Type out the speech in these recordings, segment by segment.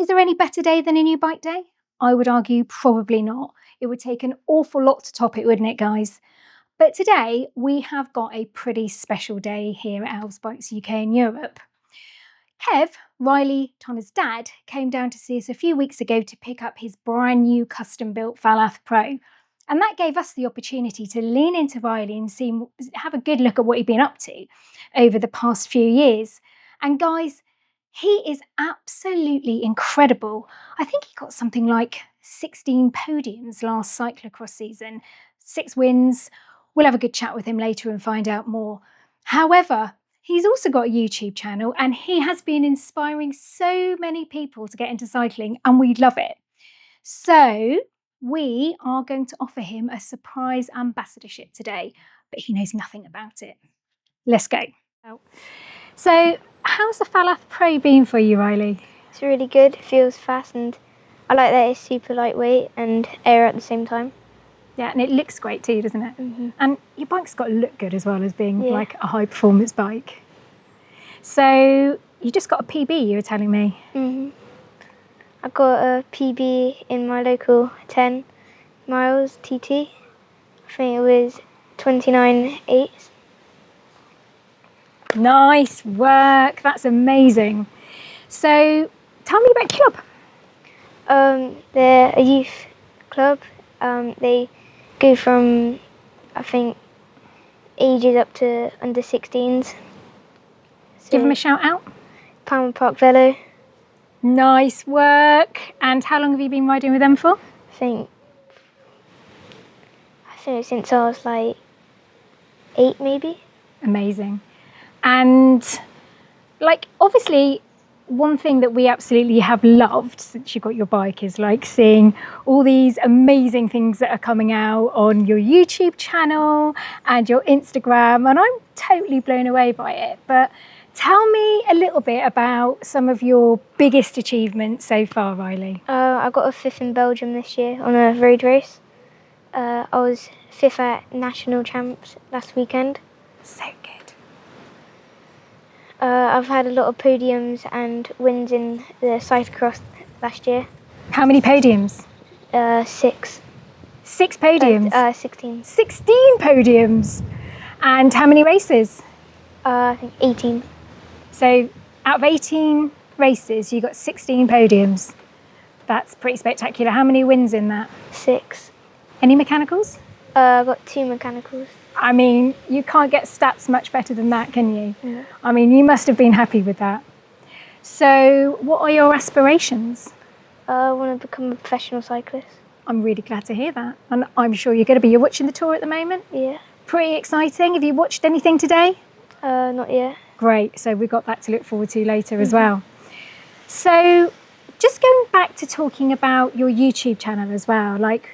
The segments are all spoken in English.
Is there any better day than a new bike day? I would argue probably not. It would take an awful lot to top it, wouldn't it, guys? But today we have got a pretty special day here at Elves Bikes UK in Europe. Kev, Riley, Tanner's dad, came down to see us a few weeks ago to pick up his brand new custom-built Falath Pro. And that gave us the opportunity to lean into Riley and have a good look at what he'd been up to over the past few years. And guys, he is absolutely incredible. I think he got something like 16 podiums last cyclocross season, 6 wins. We'll have a good chat with him later and find out more. However, he's also got a YouTube channel and he has been inspiring so many people to get into cycling, and we love it. So we are going to offer him a surprise ambassadorship today, but he knows nothing about it. Let's go. So how's the Falath Pro been for you, Riley? It's really good, it feels fast, and I like that it's super lightweight and air at the same time. Yeah, and it looks great too, doesn't it? Mm-hmm. And your bike's got to look good as well as being like a high performance bike. So you just got a PB, you were telling me. Mm-hmm. I got a PB in my local 10 miles TT. I think it was 29.8. Nice work, that's amazing. So tell me about your club. They're a youth club. They go from, I think, ages up to under 16s. So Give them a shout out. Palmer Park Velo. Nice work. And how long have you been riding with them for? I think since I was like 8 maybe. Amazing. And like obviously one thing that we absolutely have loved since you got your bike is like seeing all these amazing things that are coming out on your YouTube channel and your Instagram, and I'm totally blown away by it. But tell me a little bit about some of your biggest achievements so far, Riley. I got a 5th in Belgium this year on a road race. I was 5th at National Champs last weekend. So good. I've had a lot of podiums and wins in the cyclocross last year. How many podiums? 6. 6 podiums? 16. 16 podiums! And how many races? I think 18. So out of 18 races, you got 16 podiums. That's pretty spectacular. How many wins in that? 6. Any mechanicals? I got 2 mechanicals. I mean, you can't get stats much better than that, can you? Yeah. I mean, you must have been happy with that. So what are your aspirations? I want to become a professional cyclist. I'm really glad to hear that. And I'm sure you're going to be. You're watching the tour at the moment? Yeah. Pretty exciting. Have you watched anything today? Not yet. Great. So we've got that to look forward to later as well. So just going back to talking about your YouTube channel as well, like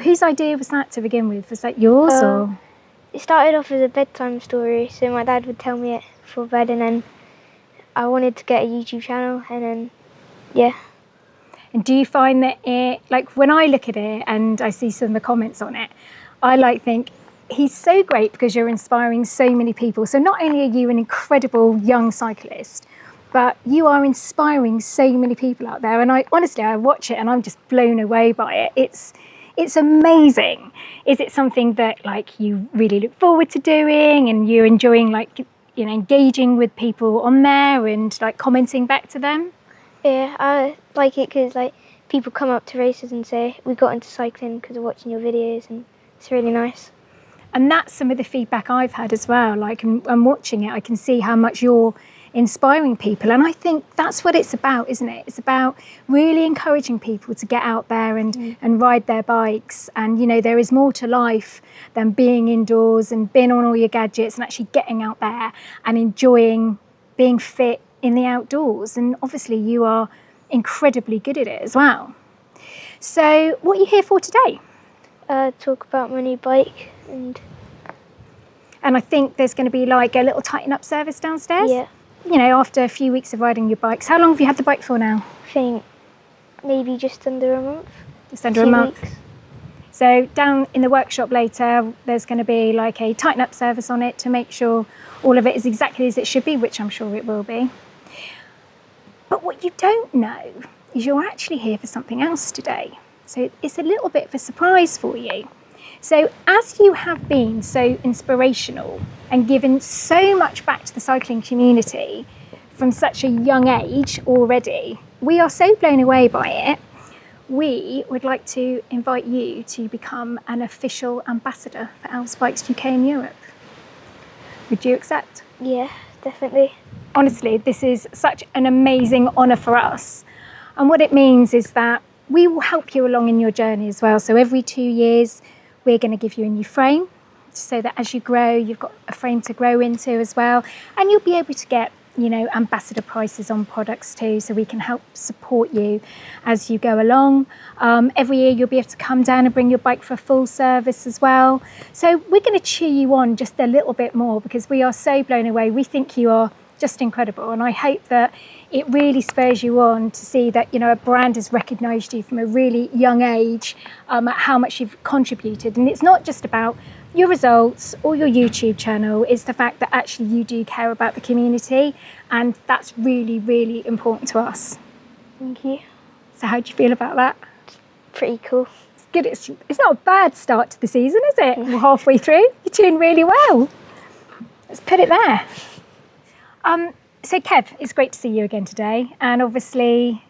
whose idea was that to begin with? Was that yours or? It started off as a bedtime story, so my dad would tell me it before bed, and then I wanted to get a YouTube channel, and then, yeah. And do you find that it, like when I look at it and I see some of the comments on it, I think he's so great because you're inspiring so many people. So not only are you an incredible young cyclist, but you are inspiring so many people out there. And I honestly watch it and I'm just blown away by it. It's amazing. Is it something that like you really look forward to doing and you're enjoying like, you know, engaging with people on there and like commenting back to them? Yeah, I like it because like people come up to races and say, we got into cycling because of watching your videos, and it's really nice. And that's some of the feedback I've had as well. Like I'm watching it, I can see how much you're inspiring people. And I think that's what it's about, isn't it? It's about really encouraging people to get out there and ride their bikes. And, you know, there is more to life than being indoors and being on all your gadgets and actually getting out there and enjoying being fit in the outdoors. And obviously you are incredibly good at it as well. So what are you here for today? Talk about my new bike and I think there's going to be like a little tighten up service downstairs. Yeah. You know, after a few weeks of riding your bikes. How long have you had the bike for now? I think maybe just under a month. Just under a month. Weeks. So down in the workshop later, there's going to be like a tighten up service on it to make sure all of it is exactly as it should be, which I'm sure it will be. But what you don't know is you're actually here for something else today. So it's a little bit of a surprise for you. So as you have been so inspirational and given so much back to the cycling community from such a young age already, we are so blown away by it. We would like to invite you to become an official ambassador for Elves Bikes UK in Europe. Would you accept? Yeah, definitely. Honestly, this is such an amazing honour for us. And what it means is that we will help you along in your journey as well. So every 2 years, we're going to give you a new frame so that as you grow, you've got a frame to grow into as well. And you'll be able to get, ambassador prices on products too, so we can help support you as you go along. Every year, you'll be able to come down and bring your bike for a full service as well. So we're going to cheer you on just a little bit more because we are so blown away. We think you are just incredible, and I hope that it really spurs you on to see that a brand has recognised you from a really young age, at how much you've contributed. And it's not just about your results or your YouTube channel, it's the fact that actually you do care about the community, and that's really, really important to us. Thank you. So how do you feel about that? Pretty cool. It's good. It's not a bad start to the season, is it? We're halfway through. You're doing really well. Let's put it there. So Kev, it's great to see you again today. And obviously,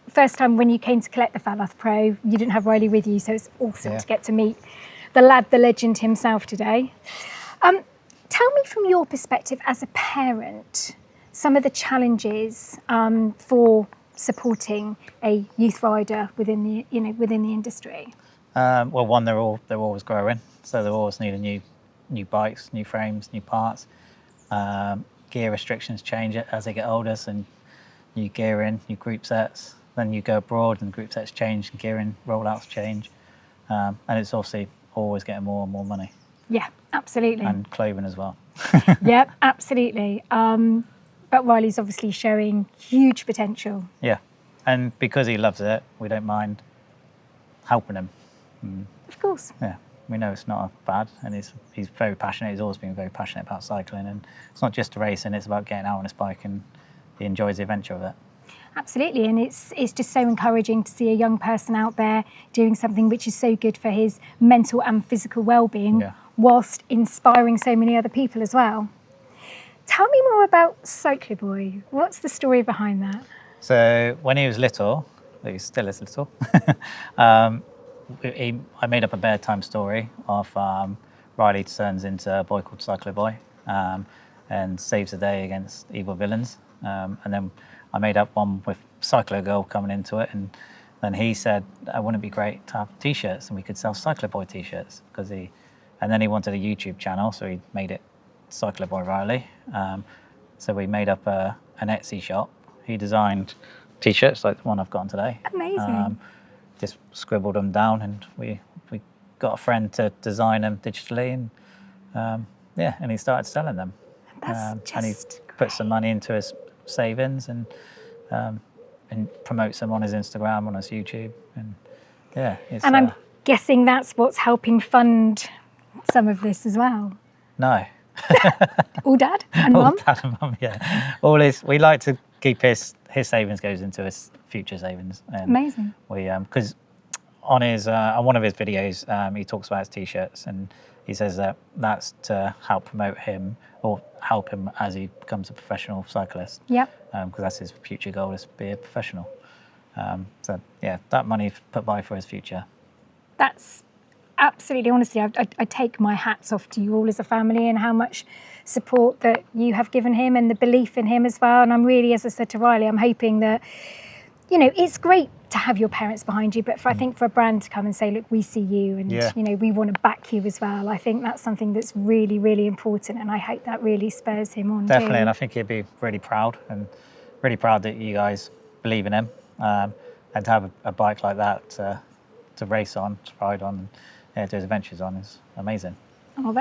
first time when you came to collect the Falath Pro, you didn't have Riley with you, so it's awesome to get to meet the lad, the legend himself today. Tell me from your perspective as a parent, some of the challenges for supporting a youth rider within the industry. Well, one, they're always growing, so they're always needing new bikes, new frames, new parts. Gear restrictions change it as they get older, so new gearing, new group sets. Then you go abroad and group sets change, and gearing rollouts change. And it's obviously always getting more and more money. Yeah, absolutely. And clothing as well. Yeah, absolutely. But Riley's obviously showing huge potential. Yeah, and because he loves it, we don't mind helping him. Of course. Yeah. We know it's not bad, and he's very passionate. He's always been very passionate about cycling, and it's not just racing, it's about getting out on his bike, and he enjoys the adventure of it. Absolutely, and it's just so encouraging to see a young person out there doing something which is so good for his mental and physical well-being, whilst inspiring so many other people as well. Tell me more about Cycloboy. What's the story behind that? So when he was little, he still is little, I made up a bedtime story of Riley turns into a boy called Cycloboy and saves the day against evil villains. And then I made up one with Cyclo Girl coming into it, and then he said, wouldn't it be great to have t-shirts and we could sell Cycloboy t-shirts? And then he wanted a YouTube channel, so he made it Cycloboy Riley. So we made up an Etsy shop. He designed t-shirts like the one I've got on today. Amazing. Just scribbled them down, and we got a friend to design them digitally, and he started selling them. And he put some money into his savings and promotes them on his Instagram, on his YouTube, and and I'm guessing that's what's helping fund some of this as well. No. All dad and mum? All dad and mum, yeah. We like to keep his savings goes into his future savings. And amazing. We because on one of his videos he talks about his t-shirts, and he says that's to help promote him or help him as he becomes a professional cyclist. Yep. Because that's his future goal, is to be a professional. So yeah, that money put by for his future. That's absolutely, honestly, I take my hats off to you all as a family and how much support that you have given him and the belief in him as well. And I'm really, as I said to Riley, I'm hoping that, it's great to have your parents behind you, but I think for a brand to come and say, look, we see you and, we want to back you as well. I think that's something that's really, really important. And I hope that really spurs him on. Definitely. too. And I think he'd be really proud that you guys believe in him, and to have a bike like that to race on, to ride on, do his adventures on is amazing. Oh,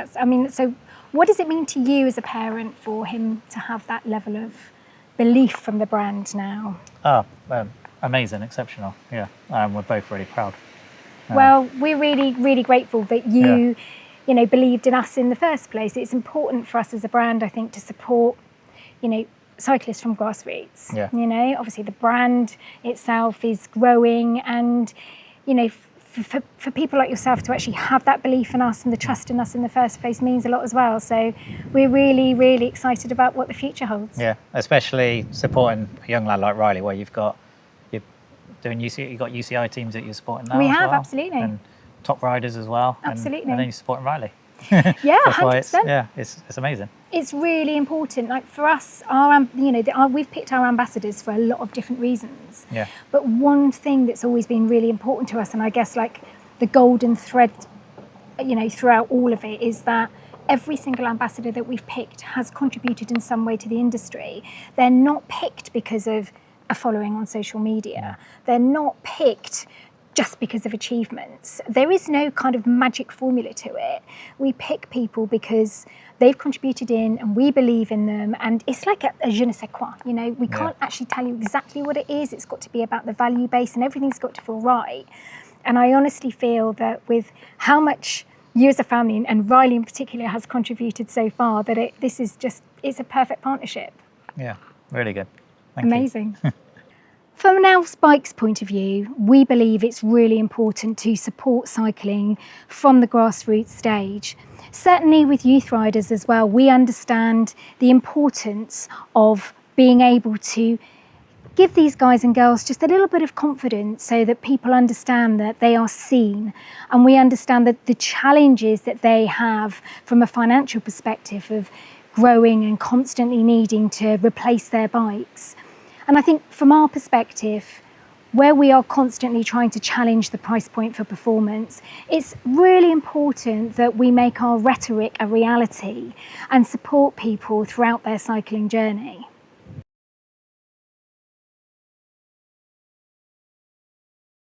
so what does it mean to you as a parent for him to have that level of belief from the brand now? Oh, amazing, exceptional. Yeah, we're both really proud. Well, we're really, really grateful that you, believed in us in the first place. It's important for us as a brand, I think, to support, cyclists from grassroots. Yeah. You know, obviously the brand itself is growing, and you know, for people like yourself to actually have that belief in us and the trust in us in the first place means a lot as well. So we're really, really excited about what the future holds. Yeah, especially supporting a young lad like Riley, where you've got you're doing you've got UCI teams that you're supporting now. We as have, well, absolutely. and top riders as well. Absolutely. And then you're supporting Riley. Yeah, That's why 100%. it's amazing. It's really important. Like for us, we've picked our ambassadors for a lot of different reasons. Yeah. But one thing that's always been really important to us, and I guess like the golden thread, you know, throughout all of it, is that every single ambassador that we've picked has contributed in some way to the industry. They're not picked because of a following on social media. They're not picked just because of achievements. There is no kind of magic formula to it. We pick people because they've contributed in and we believe in them, and it's like a je ne sais quoi, you know, we can't actually tell you exactly what it is. It's got to be about the value base, and everything's got to feel right. And I honestly feel that with how much you as a family, and Riley in particular, has contributed so far, that it's a perfect partnership. Yeah, really good. Thank you. Amazing. From an Elves Bikes point of view, we believe it's really important to support cycling from the grassroots stage. Certainly with youth riders as well, we understand the importance of being able to give these guys and girls just a little bit of confidence so that people understand that they are seen, and we understand that the challenges that they have from a financial perspective of growing and constantly needing to replace their bikes. And I think from our perspective, where we are constantly trying to challenge the price point for performance, it's really important that we make our rhetoric a reality and support people throughout their cycling journey.